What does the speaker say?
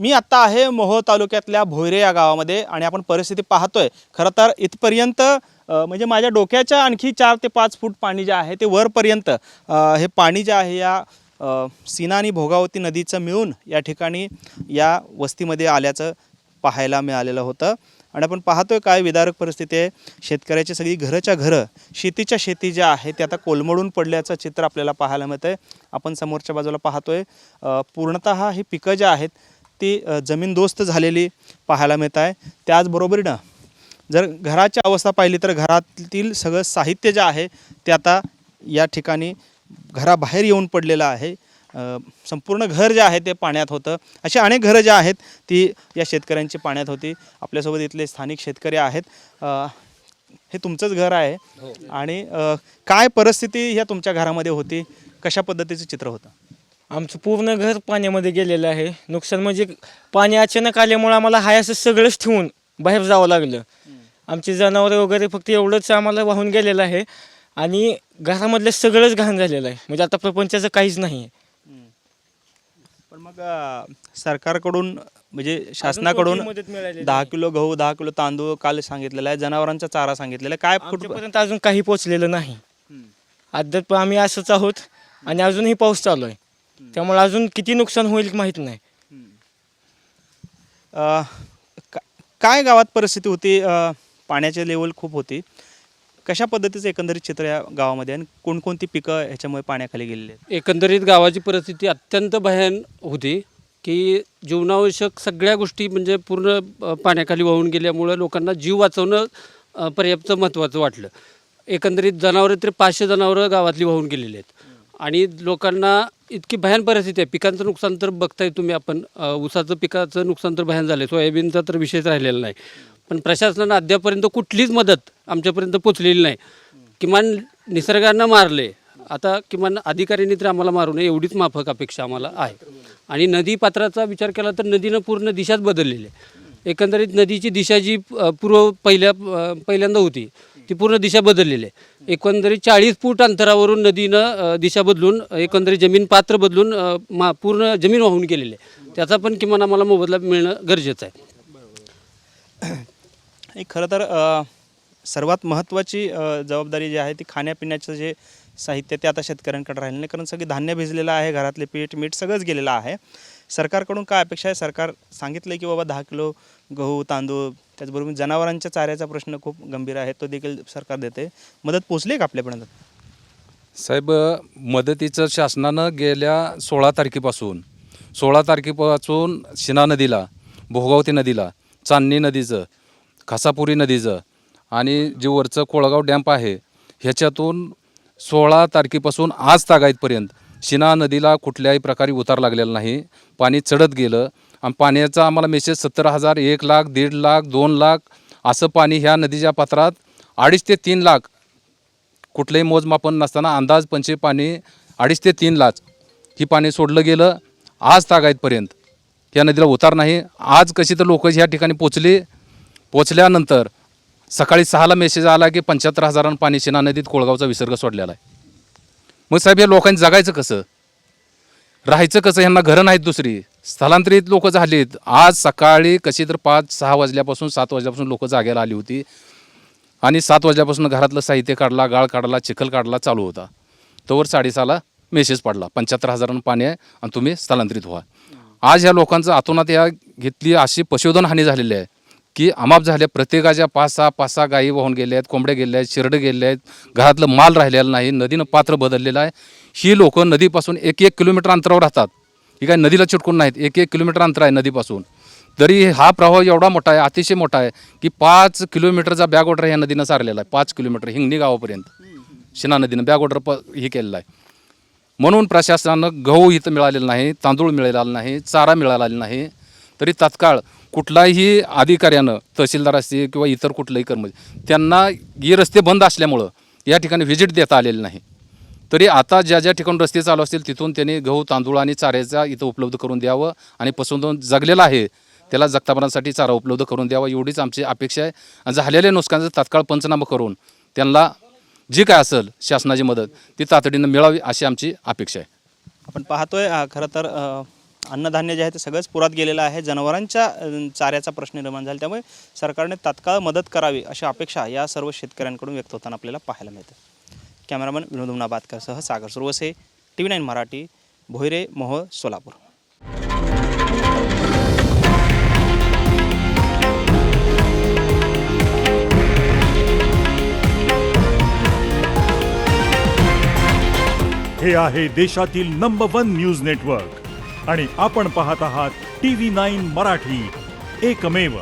मी आत्ता आहे मोहोळ तालुक्यातल्या भोयरे या गावामध्ये आणि आपण परिस्थिती पाहतोय. खरं तर इथपर्यंत म्हणजे माझ्या डोक्याच्या आणखी 4 ते 5 फूट पाणी जे आहे ते वरपर्यंत हे पाणी जे आहे या सीना आणि भोगावती नदीचं मिळून या ठिकाणी या वस्तीमध्ये आल्याचं पाहायला मिळालेलं होतं. आणि आपण पाहतोय काय विदारक परिस्थिती आहे. शेतकऱ्याची सगळी घरच्या घरं शेतीच्या शेती ज्या आहे ते आता कोलमडून पडल्याचं चित्र आपल्याला पाहायला मिळतं आहे. आपण समोरच्या बाजूला पाहतोय पूर्णतः ही पिकं जी आहेत ती जमीनदोस्त झालेली पाहायला मिळत आहे. त्याचबरोबरीनं जर घराची अवस्था पाहिली तर घरातील सगळं साहित्य जे आहे ते आता या ठिकाणी घराबाहेर येऊन पडलेलं आहे. संपूर्ण घर जे आहे ते पाण्यात होतं. अशी अनेक घरं जी आहेत ती या शेतकऱ्यांची पाण्यात होती. आपल्यासोबत इथले स्थानिक शेतकरी आहेत. हे तुमचंच घर आहे आणि काय परिस्थिती ह्या तुमच्या घरामध्ये होती, कशा पद्धतीचं चित्र होतं? आमचं पूर्ण घर पाण्यामध्ये गेलेलं आहे. नुकसान म्हणजे पाणी अचानक आल्यामुळे आम्हाला हाय असं सगळंच ठेवून बाहेर जावं लागलं. आमची जनावरे वगैरे फक्त एवढंच आम्हाला वाहून गेलेलं आहे आणि घरामधलं सगळंच घाण झालेलं आहे. म्हणजे आता प्रपंचाचं काहीच नाही आहे. पण मग सरकारकडून म्हणजे शासनाकडून मदत मिळाली 10 किलो गहू 10 किलो तांदूळ काल सांगितलेला आहे, जनावरांचा चारा सांगितलेला आहे, काय आमच्यापर्यंत अजून काही पोचलेलं नाही. अद्याप आम्ही असंच आहोत आणि अजूनही पाऊस चालू आहे. त्यामुळे अजून किती नुकसान होईल माहीत नाही. काय गावात परिस्थिती होती? पाण्याचे लेवल खूप होती. कशा पद्धतीचं एकंदरीत चित्र या गावामध्ये आणि कोणकोणती पिकं ह्याच्यामुळे पाण्याखाली गेलेली आहेत? एकंदरीत गावाची परिस्थिती अत्यंत भयान होती की जीवनावश्यक सगळ्या गोष्टी म्हणजे पूर्ण पाण्याखाली वाहून गेल्यामुळं लोकांना जीव वाचवणं पर्याप्त महत्त्वाचं वाटलं. एकंदरीत जनावरं तर 500 जनावरं गावातली वाहून गेलेली आहेत आणि लोकांना इतकी भयान परिस्थिती आहे. पिकांचं नुकसान तर बघताय तुम्ही. आपण ऊसाचं पिकाचं नुकसान तर भयान झालं आहे. सोयाबीनचा तर विषयच राहिलेला नाही. पण प्रशासनानं अद्यापर्यंत कुठलीच मदत आमच्यापर्यंत पोचलेली नाही. किमान निसर्गानं मारले, आता किमान अधिकाऱ्यांनी तर आम्हाला मारू नये एवढीच माफक अपेक्षा आम्हाला आहे. आणि नदी पात्राचा विचार केला तर नदीनं पूर्ण दिशाच बदललेली आहे. एकंदरीत नदीची दिशा जी पहिल्यांदा होती ती पूर्ण दिशा बदललेली आहे. एकंदरीत 40 फूट अंतरावरून नदीनं दिशा बदलून एकंदरीत जमीन पात्र बदलून पूर्ण जमीन वाहून गेलेली आहे. त्याचा पण किमान आम्हाला मोबदला मिळणं गरजेचं आहे. खरं तर सर्वात महत्त्वाची जबाबदारी जी आहे ती खाण्यापिण्याचं जे साहित्य ते आता शेतकऱ्यांकडे राहिलं नाही, कारण सगळी धान्य भिजलेलं आहे, घरातले पीठ मीठ सगळंच गेलेलं आहे. सरकारकडून काय अपेक्षा आहे? सरकार सांगितलं की बाबा 10 किलो गहू तांदूळ, त्याचबरोबर जनावरांच्या चाऱ्याचा प्रश्न खूप गंभीर आहे, तो देखील सरकार देते. मदत पोचली का आपल्यापर्यंत? साहेब, मदतीचं शासनानं गेल्या 16 तारखेपासून शिना नदीला, भोगावती नदीला, चांदणी नदीचं, खासापुरी नदीचं आणि जे वरचं कोळगाव डॅम्प आहे ह्याच्यातून 16 तारखेपासून आज तागायतपर्यंत शिना नदीला कुठल्याही प्रकारे उतार लागलेला नाही. पाणी चढत गेलं आणि पाण्याचा आम्हाला मेसेज 70,000, 1 लाख, 1.5 लाख, 2 लाख असं पाणी ह्या नदीच्या पात्रात 2.5 ते 3 लाख कुठलंही मोजमापन नसताना अंदाज पंचे पाणी 2.5 ते 3 लाख ही पाणी सोडलं गेलं. आज तागायतपर्यंत ह्या नदीला उतार नाही. आज कशी तर लोक ह्या ठिकाणी पोचल्यानंतर सकाळी 6ला मेसेज आला की 75,000 पाणी शिना नदीत कोळगावचा विसर्ग सोडलेला आहे. मग साहेब, या लोकांनी जगायचं कसं, राहायचं कसं? ह्यांना घरं नाहीत, दुसरी स्थलांतरित लोक झालीत. आज सकाळी कशी तर 5-6 वाजल्यापासून 7 वाजल्यापासून लोक जाग्याला आली होती आणि 7 वाजल्यापासून घरातलं साहित्य काढला, गाळ काढला, चिखल काढला चालू होता. तोवर 6:30ला मेसेज पडला 75,000 पाणी आहे आणि तुम्ही स्थलांतरित व्हा. आज ह्या लोकांचं आतोनात या घेतली अशी पशुधन हानी झालेली आहे की अमाप झाल्या. प्रत्येकाच्या 5-6 गायी वाहून गेल्या आहेत, कोंबड्या गेल्या आहेत, शिरडं गेले आहेत, घरातलं माल राहिलेलं नाही, नदीनं पात्र बदललेलं आहे. ही लोक नदीपासून 1-1 किलोमीटर अंतरावर राहतात. ही काय नदीला चिटकून नाहीत, 1-1 किलोमीटर अंतर आहे नदीपासून. तरी हा प्रवाह एवढा मोठा आहे, अतिशय मोठा आहे की 5 किलोमीटरचा बॅकवॉटर ह्या नदीनं सारलेला आहे. 5 किलोमीटर हिंगणी गावापर्यंत शिना नदीनं बॅकवॉटर हे केलेलं आहे. म्हणून प्रशासनानं गहू इथं मिळालेलं नाही, तांदूळ मिळालेला नाही, चारा मिळालेला नाही. तरी तात्काळ कुठलाही अधिकाऱ्यानं, तहसीलदार असतील किंवा इतर कुठलंही कर्मचारी, त्यांना हे रस्ते बंद असल्यामुळं या ठिकाणी व्हिजिट देता आलेली नाही. तरी आता ज्या ज्या ठिकाणी रस्ते चालू असतील तिथून त्यांनी गहू तांदूळ आणि चाऱ्याचा इथं उपलब्ध करून द्यावं आणि पशुधन जगलेलं आहे त्याला जगतापणासाठी चारा उपलब्ध करून द्यावा एवढीच आमची अपेक्षा आहे. आणि झालेल्या नुकसानाचा तात्काळ पंचनामा करून त्यांना जी काय असेल शासनाची मदत ती तातडीनं मिळावी अशी आमची अपेक्षा आहे. आपण पाहतोय खरं तर अन्नधान्य जे आहे ते सगळंच पुरात गेलेलं आहे. जनावरांच्या चाऱ्याचा प्रश्न निर्माण झाला, त्यामुळे सरकारने तात्काळ मदत करावी अशी अपेक्षा या सर्व शेतकऱ्यांकडून व्यक्त होताना आपल्याला पाहायला मिळतं. कॅमेरामन विनोद उमनाबादकरसह सागर सुरवसे, TV9 मराठी, भोयरे, मोहोळ, सोलापूर. हे आहे देशातील नंबर 1 न्यूज नेटवर्क आणि आपण पाहत आहात TV9 मराठी, एकमेव.